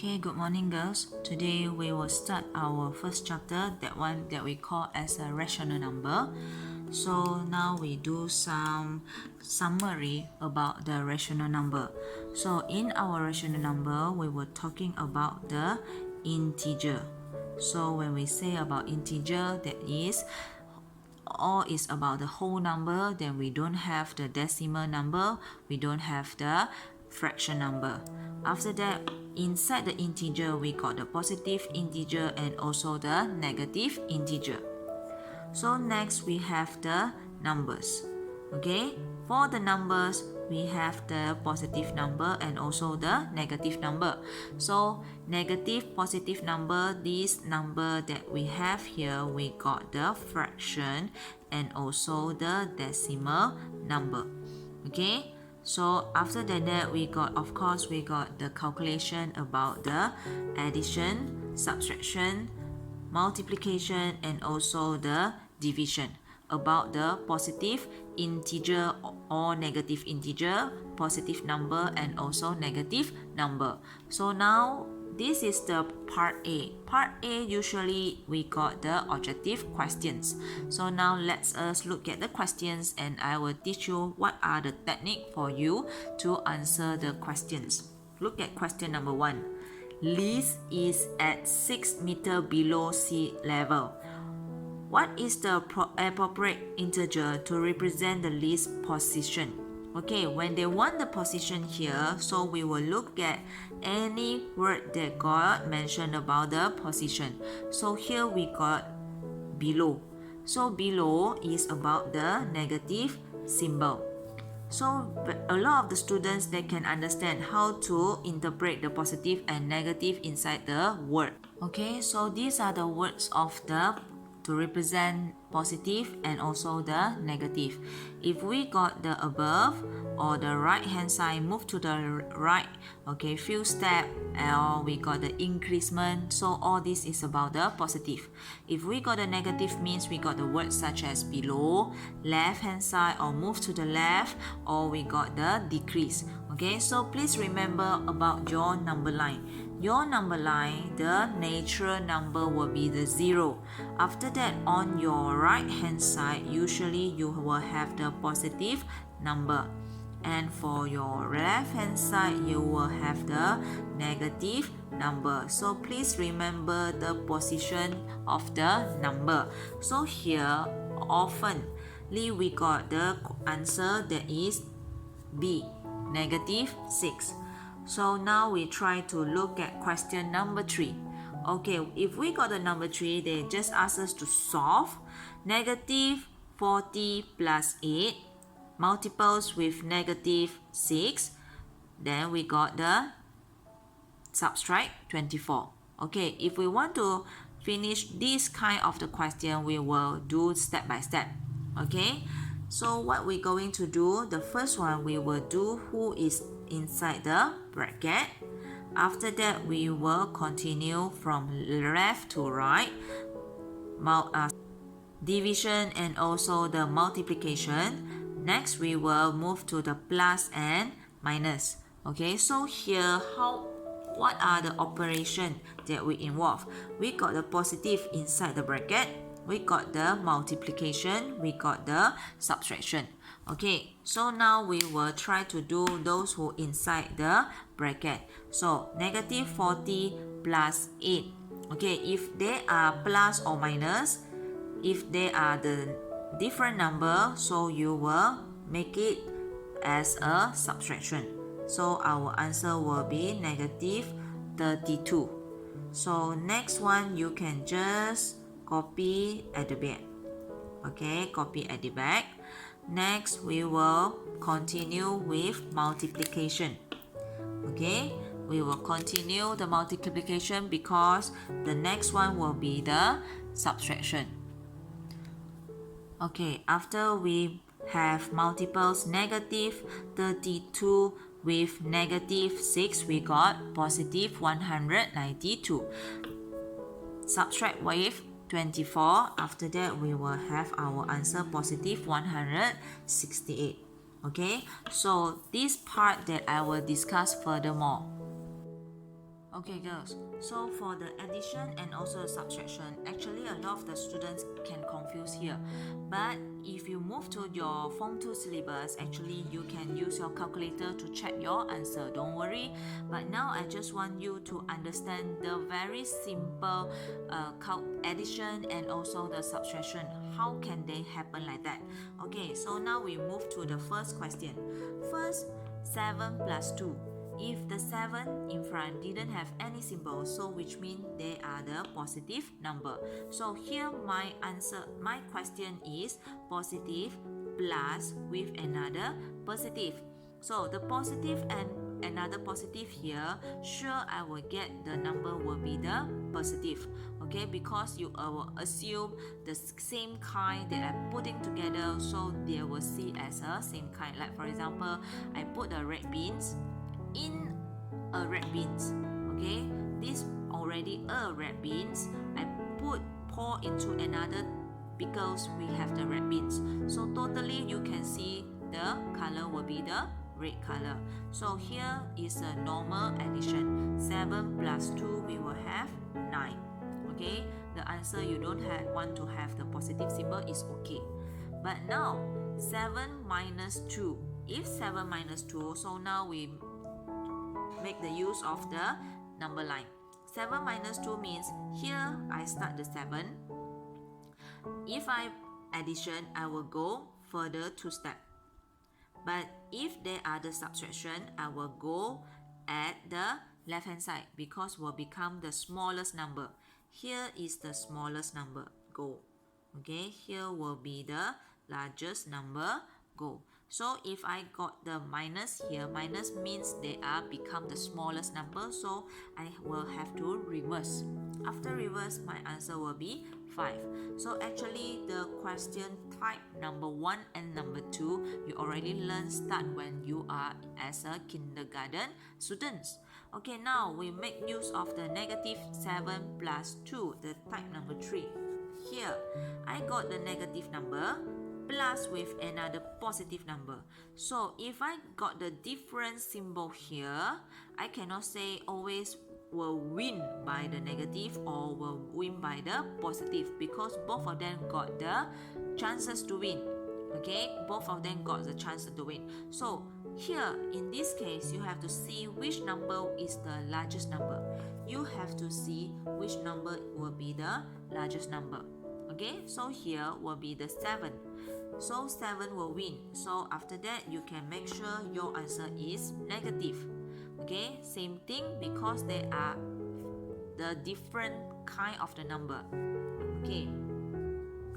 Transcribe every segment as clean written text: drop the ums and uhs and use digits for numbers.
Okay, good morning girls. Today we will start our first chapter, that one that we call as a rational number. So now we do some summary about the rational number. So in our rational number, we were talking about the integer. So when we say about integer, that is all is about the whole number, then we don't have the decimal number, we don't have the fraction number. After that, inside the integer, we got the positive integer and also the negative integer. So next we have the numbers. Okay, for the numbers, we have the positive number and also the negative number. So negative, positive number, this number that we have here, we got the fraction and also the decimal number. Okay, so after that we got, of course, we got the calculation about the addition, subtraction, multiplication and also the division, about the positive integer or negative integer, positive number and also negative number. So now this is the part A. Part A, usually we got the objective questions. So now let's us look at the questions and I will teach you what are the technique for you to answer the questions. Look at question number 1. Liz is at 6 meters below sea level. What is the appropriate integer to represent the Liz position? Okay, when they want the position here, so we will look at any word that got mentioned about the position. So here we got below. So below is about the negative symbol. So a lot of the students, they can understand how to interpret the positive and negative inside the word. Okay, so these are the words of the to represent positive and also the negative. If we got the above or the right hand side, move to the right, okay, few step, or we got the increment, so all this is about the positive. If we got the negative, means we got the words such as below, left hand side, or move to the left, or we got the decrease. Okay, so please remember about your number line. Your number line, the natural number will be the 0. After that, on your right hand side, usually you will have the positive number. And for your left hand side, you will have the negative number. So please remember the position of the number. So here, oftenly we got the answer that is B, negative 6. So now we try to look at question number 3. Okay, if we got the number 3, they just ask us to solve negative 40 plus 8 multiples with negative 6. Then we got the subtract 24. Okay, if we want to finish this kind of the question, we will do step by step. Okay, so what we're going to do, the first one we will do who is inside the bracket. After that, we will continue from left to right, division and also the multiplication. Next, we will move to the plus and minus. Okay, so here, what are the operation that we involve? We got the positive inside the bracket, we got the multiplication, we got the subtraction. Okay, so now we will try to do those who inside the bracket. So negative 40 plus 8. Okay, if they are plus or minus, if they are the different number, so you will make it as a subtraction. So our answer will be negative 32. So next one, you can just copy at the back. Okay, copy at the back. Next, we will continue with multiplication. Okay, we will continue the multiplication because the next one will be the subtraction. Okay, after we have multiples negative 32 with negative 6, we got positive 192. Subtract with 24. After that, we will have our answer positive 168. Okay, so this part that I will discuss furthermore. Okay girls, so for the addition and also subtraction, actually a lot of the students can confuse here. But if you move to your Form 2 syllabus, actually you can use your calculator to check your answer, don't worry. But now I just want you to understand the very simple addition and also the subtraction. How can they happen like that? Okay, so now we move to the first question. First, 7 plus 2. If the 7 in front didn't have any symbol, so which means they are the positive number. So here my question is positive plus with another positive. So the positive and another positive here, sure I will get the number will be the positive. Okay, because you will assume the same kind that I'm putting together, so they will see as a same kind. Like for example, I put the red beans in a red beans. Okay, this already a red beans. I pour into another because we have the red beans. So totally you can see the color will be the red color. So here is a normal addition. 7 plus 2 we will have 9. Okay, the answer you don't want to have the positive symbol is okay. But now 7 minus 2. If 7 minus 2, so now we make the use of the number line. 7 minus 2 means here I start the 7. If I addition, I will go further 2 steps. But if they are the subtraction, I will go at the left hand side because will become the smallest number. Here is the smallest number, go. Okay, here will be the largest number, go. So if I got the minus here, minus means they are become the smallest number, so I will have to reverse. After reverse, my answer will be 5. So actually the question type number 1 and number 2, you already learned start when you are as a kindergarten students. Okay, now we make use of the negative 7 plus 2, the type number 3. Here, I got the negative number plus with another positive number. So if I got the different symbol here, I cannot say always will win by the negative or will win by the positive because both of them got the chances to win. Okay, both of them got the chance to win. So here in this case, you have to see which number is the largest number. You have to see which number will be the largest number. Okay, so here will be the 7. So 7 will win. So after that, you can make sure your answer is negative. Okay, same thing because they are the different kind of the number. Okay,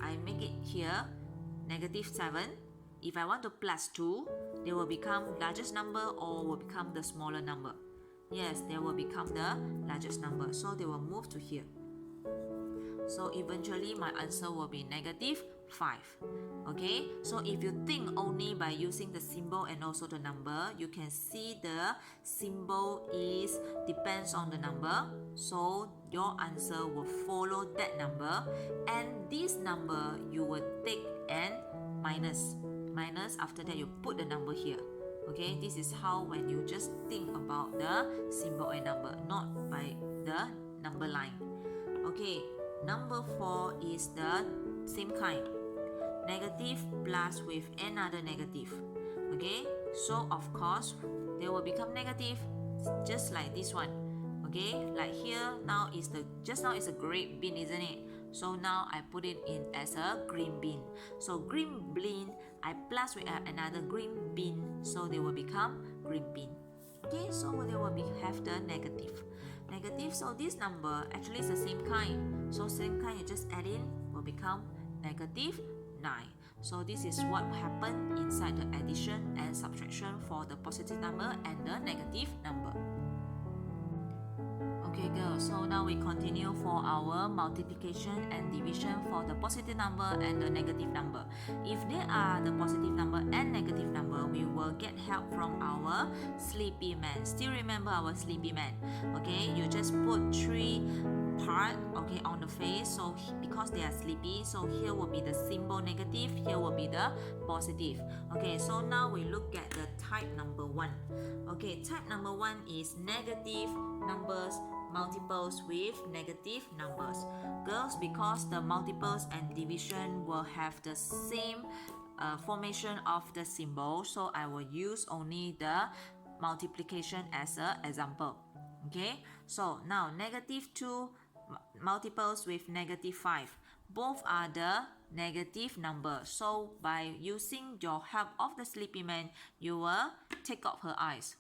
I make it here negative 7. If I want to plus 2, they will become largest number or will become the smaller number. Yes, they will become the largest number. So they will move to here. So eventually my answer will be negative 5. Okay, so if you think only by using the symbol and also the number, you can see the symbol is depends on the number. So your answer will follow that number, and this number you will take and minus. Minus, after that you put the number here. Okay, this is how when you just think about the symbol and number, not by the number line. Okay, number 4 is the same kind. Negative plus with another negative. Okay, so of course they will become negative just like this one. Okay, like here now is the just now is a great bean, isn't it? So now I put it in as a green bean. So green bean, I plus with another green bean, so they will become green bean. Okay, so they will have the negative. Negative, so this number actually is the same kind. So same kind, you just add in, will become negative 9. So this is what happened inside the addition and subtraction for the positive number and the negative number. Okay girls, so now we continue for our multiplication and division for the positive number and the negative number. If they are the positive number and negative number, we will get help from our sleepy man. Still remember our sleepy man? Okay, you just put 3 part, okay, on the face. So because they are sleepy, so here will be the symbol negative, here will be the positive. Okay, so now we look at the type number 1. Okay, type number 1 is negative numbers multiples with negative numbers. Girls, because the multiples and division will have the same formation of the symbol, so I will use only the multiplication as an example. Okay, so now negative 2 multiples with negative 5. Both are the negative numbers. So by using your help of the sleepy man, you will take off her eyes.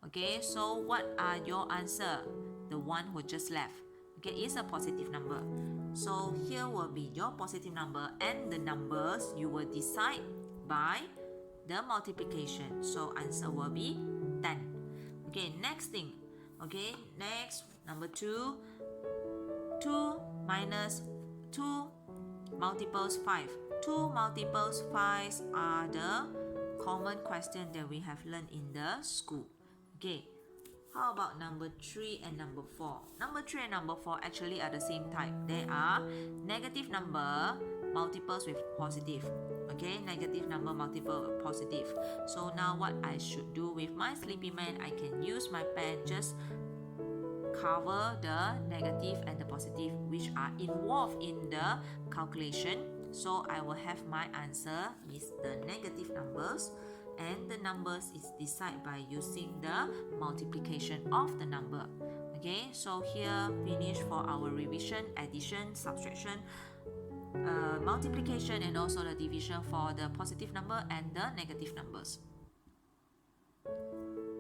Okay, so what are your answer? The one who just left. Okay, is a positive number. So here will be your positive number, and the numbers you will decide by the multiplication. So answer will be 10. Okay, next thing. Okay, next, number 2. 2 minus 2 multiples 5. 2 multiples 5 are the common question that we have learned in the school. Okay, how about number 3 and number 4? Number 3 and number 4 actually are the same type. They are negative number multiples with positive. Okay, negative number multiple with positive. So now what I should do with my sleepy man, I can use my pen, just cover the negative and the positive which are involved in the calculation. So I will have my answer is the negative numbers, and the numbers is decided by using the multiplication of the number. Okay, so here finish for our revision, addition, subtraction, multiplication, and also the division for the positive number and the negative numbers.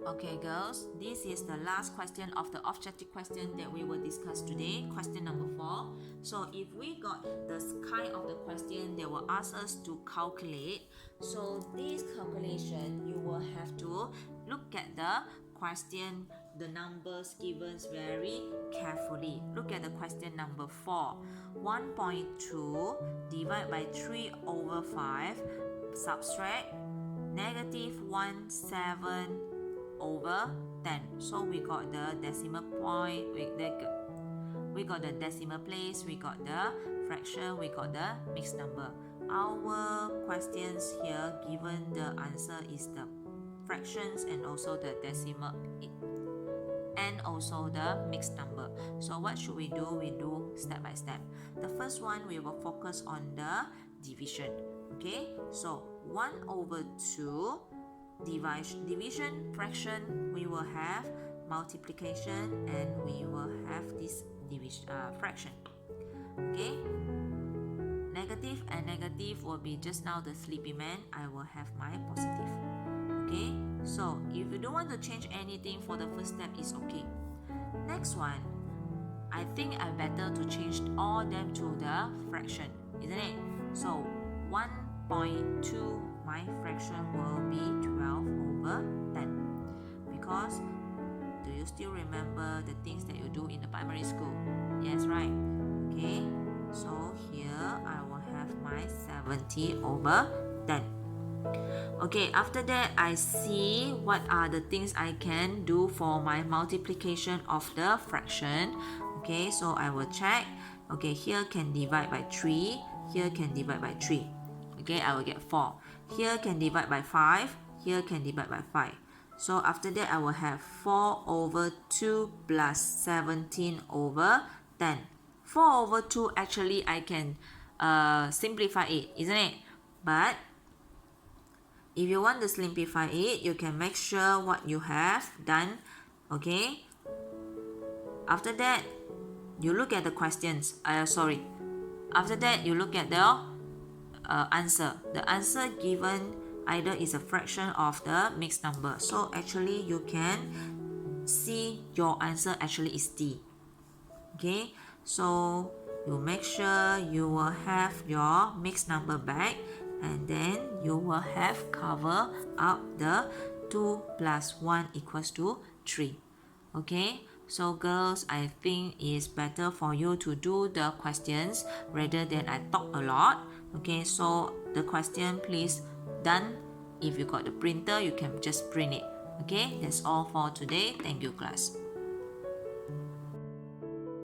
Okay girls, this is the last question of the objective question that we will discuss today, question number 4. So if we got this kind of the question, they will ask us to calculate. So this calculation, you will have to look at the question, the numbers given very carefully. Look at the question number 4. 1.2 divided by 3 over 5, subtract negative 17 over 10. So we got the decimal point, we got the decimal place, we got the fraction, we got the mixed number. Our questions here given the answer is the fractions and also the decimal and also the mixed number. So what should we do? We do step by step. The first one, we will focus on the division. Okay, so 1 over 2 division, fraction, we will have multiplication, and we will have this division fraction. Okay, negative and negative will be just now the sleepy man. I will have my positive. Okay, so if you don't want to change anything for the first step, is okay. Next one, I think I better to change all them to the fraction, isn't it? So 1.2, my fraction will be 12 over 10. Because, do you still remember the things that you do in the primary school? Yes, right? Okay, so here I will have my 70 over 10. Okay, after that, I see what are the things I can do for my multiplication of the fraction. Okay, so I will check. Okay, here can divide by 3, here can divide by 3. Okay, I will get 4. Here can divide by 5, here can divide by 5. So after that, I will have 4 over 2 plus 17 over 10. 4 over 2, actually I can simplify it, isn't it? But if you want to simplify it, you can make sure what you have done. Okay, after that, you look at the questions. After that, you look at the answer. The answer given either is a fraction of the mixed number. So actually you can see your answer actually is D. Okay, so you make sure you will have your mixed number back, and then you will have cover up the 2 plus 1 equals to 3. Okay, so girls, I think it's better for you to do the questions rather than I talk a lot. Okay, so the question please done. If you got the printer, you can just print it. Okay, that's all for today. Thank you class.